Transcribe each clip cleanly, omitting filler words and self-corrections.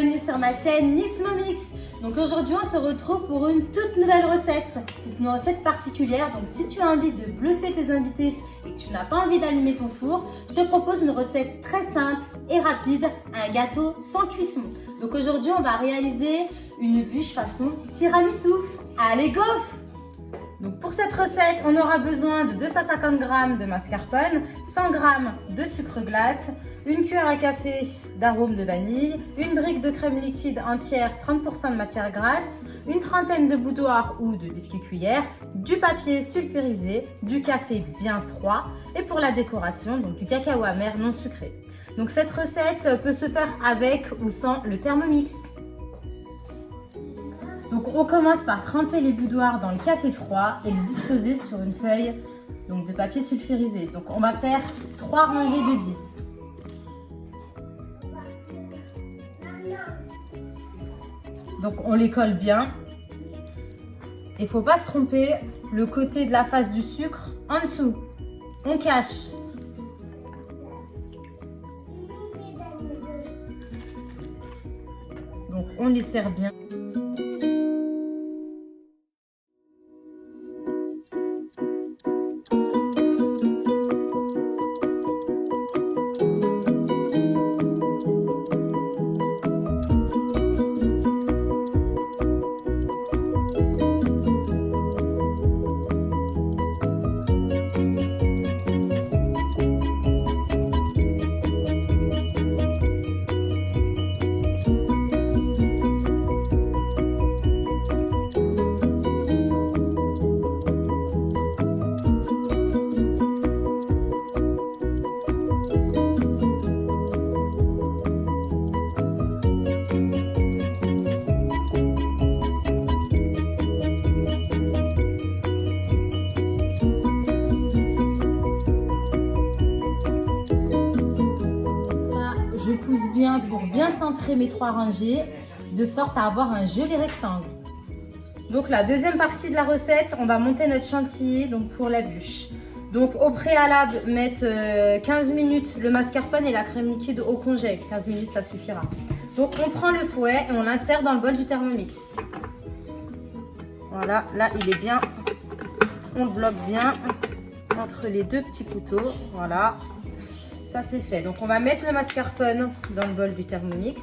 bienvenue sur ma chaîne Nismomix. Donc aujourd'hui on se retrouve pour une toute nouvelle recette. C'est une recette particulière, donc si tu as envie de bluffer tes invités et que tu n'as pas envie d'allumer ton four, je te propose une recette très simple et rapide, un gâteau sans cuisson. Donc aujourd'hui on va réaliser une bûche façon tiramisu. Allez go! Donc pour cette recette, on aura besoin de 250 g de mascarpone, 100 g de sucre glace, une cuillère à café d'arôme de vanille, une brique de crème liquide entière, 30% de matière grasse, une trentaine de boudoirs ou de biscuits cuillères, du papier sulfurisé, du café bien froid et pour la décoration, donc du cacao amer non sucré. Donc cette recette peut se faire avec ou sans le Thermomix. Donc on commence par tremper les boudoirs dans le café froid et le disposer sur une feuille donc de papier sulfurisé. Donc on va faire 3 rangées de 10. Donc on les colle bien. Il ne faut pas se tromper, le côté de la face du sucre en dessous. On cache. Donc on les serre bien. Je pousse bien pour bien centrer mes 3 rangées, de sorte à avoir un joli rectangle. Donc la deuxième partie de la recette, on va monter notre chantilly donc pour la bûche. Donc au préalable, mettre 15 minutes le mascarpone et la crème liquide au congèle. 15 minutes, ça suffira. Donc on prend le fouet et on l'insère dans le bol du Thermomix. Voilà, là il est bien. On le bloque bien entre les deux petits couteaux. Voilà. Ça c'est fait. Donc on va mettre le mascarpone dans le bol du Thermomix.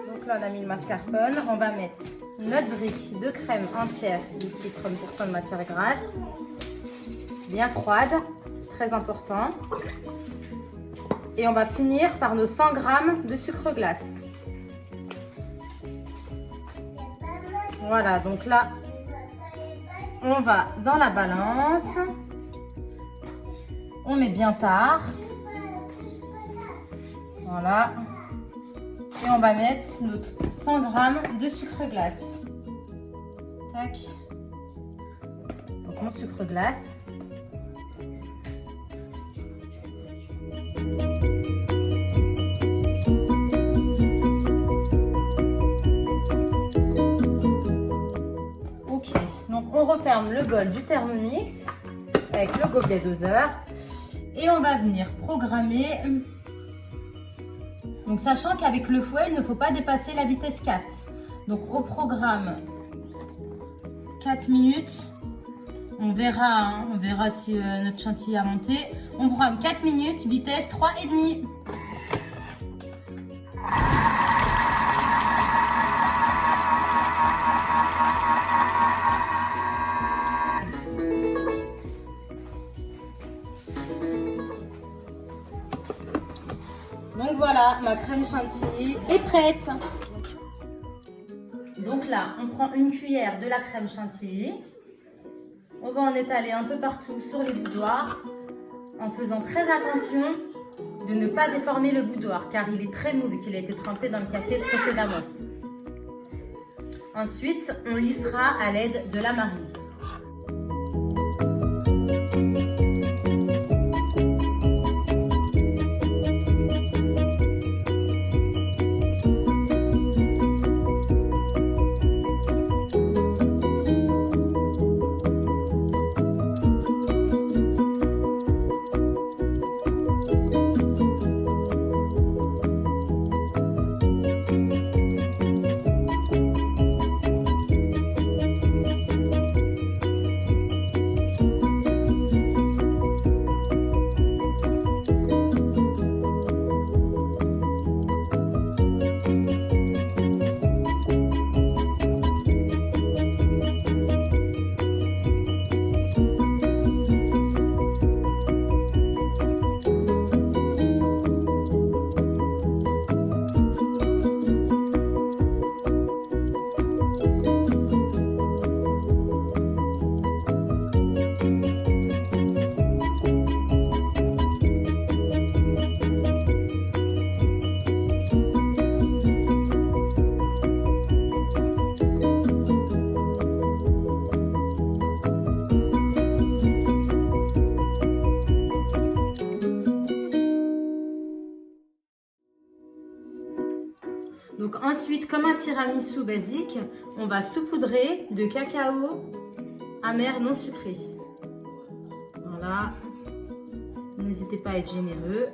Donc là on a mis le mascarpone. On va mettre notre brique de crème entière liquide 30% de matière grasse. Bien froide. Très important. Et on va finir par nos 100 g de sucre glace. Voilà, donc là, on va dans la balance. On met bien tard. Voilà. Et on va mettre notre 100 g de sucre glace. Tac. Donc mon sucre glace. Ok, donc on referme le bol du Thermomix avec le gobelet doseur et on va venir programmer. Donc sachant qu'avec le fouet, il ne faut pas dépasser la vitesse 4. Donc au programme 4 minutes. On verra si notre chantilly a monté. On programme 4 minutes, vitesse 3,5. Donc voilà, ma crème chantilly est prête. Donc là, on prend une cuillère de la crème chantilly. On va en étaler un peu partout sur les boudoirs en faisant très attention de ne pas déformer le boudoir car il est très mou vu qu'il a été trempé dans le café précédemment. Ensuite, on lissera à l'aide de la maryse. Donc ensuite, comme un tiramisu basique, on va saupoudrer de cacao amer non sucré. Voilà. N'hésitez pas à être généreux.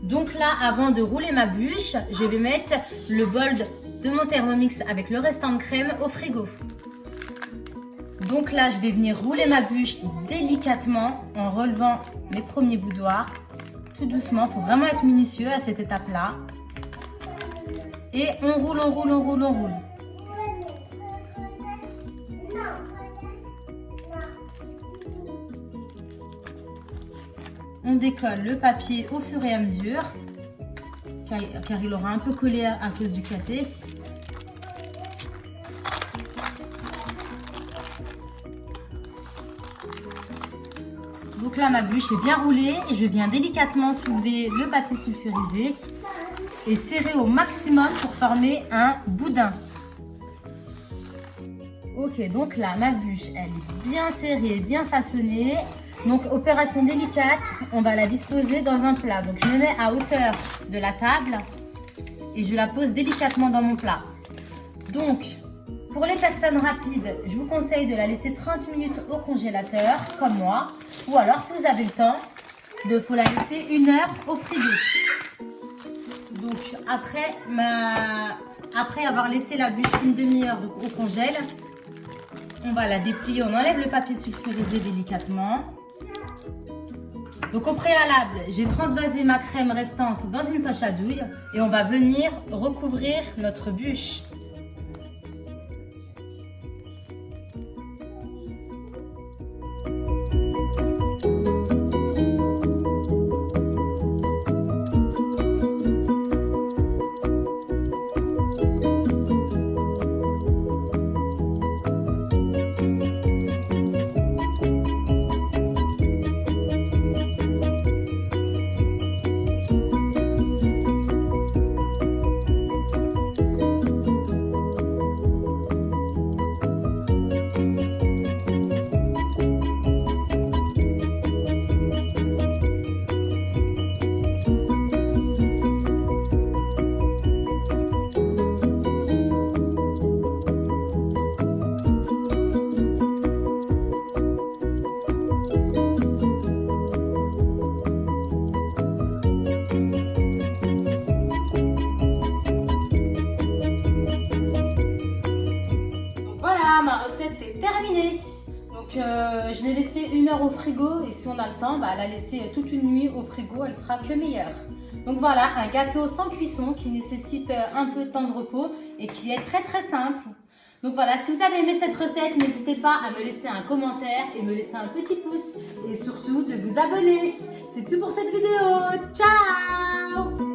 Donc là, avant de rouler ma bûche, je vais mettre le bol de mon Thermomix avec le restant de crème au frigo. Donc là, je vais venir rouler ma bûche délicatement en relevant mes premiers boudoirs, tout doucement. Il faut vraiment être minutieux à cette étape-là. Et on roule, on roule, on roule, on roule. On décolle le papier au fur et à mesure, car il aura un peu collé à cause du pâté. Donc là, ma bûche est bien roulée et je viens délicatement soulever le papier sulfurisé et serrer au maximum pour former un boudin. Ok, donc là, ma bûche, elle est bien serrée, bien façonnée. Donc, opération délicate, on va la disposer dans un plat. Donc, je me mets à hauteur de la table et je la pose délicatement dans mon plat. Donc, pour les personnes rapides, je vous conseille de la laisser 30 minutes au congélateur, comme moi. Ou alors, si vous avez le temps, il faut la laisser 1 heure au frigo. Donc, après avoir laissé la bûche une demi-heure au congèle, on va la déplier. On enlève le papier sulfurisé délicatement. Donc au préalable, j'ai transvasé ma crème restante dans une poche à douille et on va venir recouvrir notre bûche. Ma recette est terminée. Donc je l'ai laissée 1 heure au frigo et si on a le temps, la laisser toute une nuit au frigo, elle sera que meilleure. Donc voilà, un gâteau sans cuisson qui nécessite un peu de temps de repos et qui est très très simple. Donc voilà, si vous avez aimé cette recette, n'hésitez pas à me laisser un commentaire et me laisser un petit pouce et surtout de vous abonner. C'est tout pour cette vidéo. Ciao!